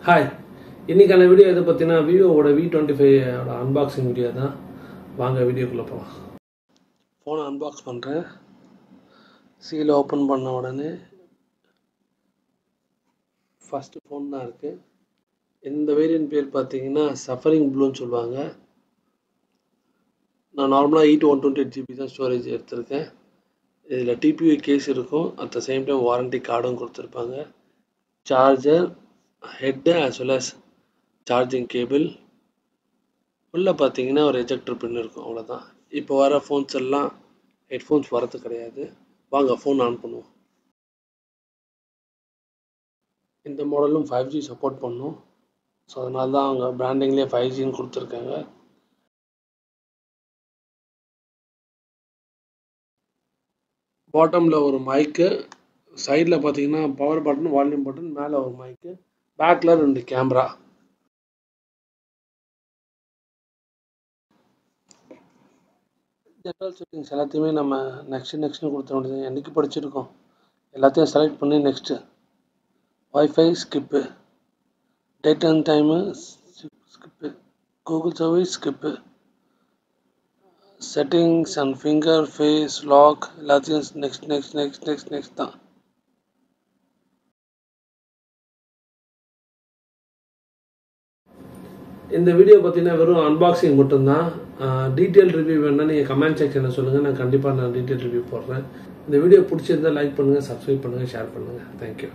Hi, இன்னைக்கான video எதை பத்தினா Vivo V25 unboxing video தான். வாங்க வீடியோக்குள்ள போலாம். ஃபோனை அன்பாக்ஸ் பண்றேன். சீல் ஓபன் பண்ண உடனே ஃபர்ஸ்ட் ஃபோன் தான் இருக்கு. இந்த வேரியன்ட் பேர் பாத்தீங்கன்னா சஃபரிங் ப்ளூன்னு சொல்லுவாங்க. நான் நார்மலா 128GB தான் ஸ்டோரேஜ் எடுத்திருக்கேன். இதுல TPU கேஸ் இருக்கும். At the same time warranty கார்டும் கொடுத்திருப்பாங்க. Charger, head as well as charging cable, உள்ள பார்த்தீங்கன்னா ஒரு எஜெக்டர் பின் இருக்கும், அவ்வளோதான். இப்போ வர ஃபோன்ஸ் எல்லாம் ஹெட்ஃபோன்ஸ் வரது கிடையாது. வாங்க ஃபோன் ஆன் பண்ணுவோம். இந்த மாடலும் 5G சப்போர்ட் பண்ணும். ஸோ அதனால தான் அவங்க பிராண்டிங்லேயே 5Gன்னு கொடுத்துருக்காங்க. பாட்டமில் ஒரு மைக்கு, சைடில் பார்த்தீங்கன்னா பவர் பட்டன், வால்யூம் பட்டன், மேலே ஒரு மைக்கு, பேக்கில் 2 கேமரா. ஜென்ரல் செட்டிங்ஸ் எல்லாத்தையுமே நம்ம நெக்ஸ்ட்னு கொடுத்த வேண்டியது. என்றைக்கு படிச்சிருக்கோம், எல்லாத்தையும் செலக்ட் பண்ணி next. Wifi skip, date and time skip, Google service skip, settings and finger face lock எல்லாத்தையும் நெக்ஸ்ட் தான். இந்த வீடியோ பார்த்தீங்கன்னா வெறும் அன்பாக்சிங் மட்டும்தான். டீட்டெயில் ரிவ்யூ வேணுன்னா நீங்கள் கமெண்ட் செக்ஷனில் சொல்லுங்கள். நான் கண்டிப்பாக டீட்டெயில் ரிவ்யூ போடுறேன். இந்த வீடியோ பிடிச்சிருந்தா லைக் பண்ணுங்கள், சப்ஸ்கிரைப் பண்ணுங்கள், ஷேர் பண்ணுங்கள். தேங்க்யூ.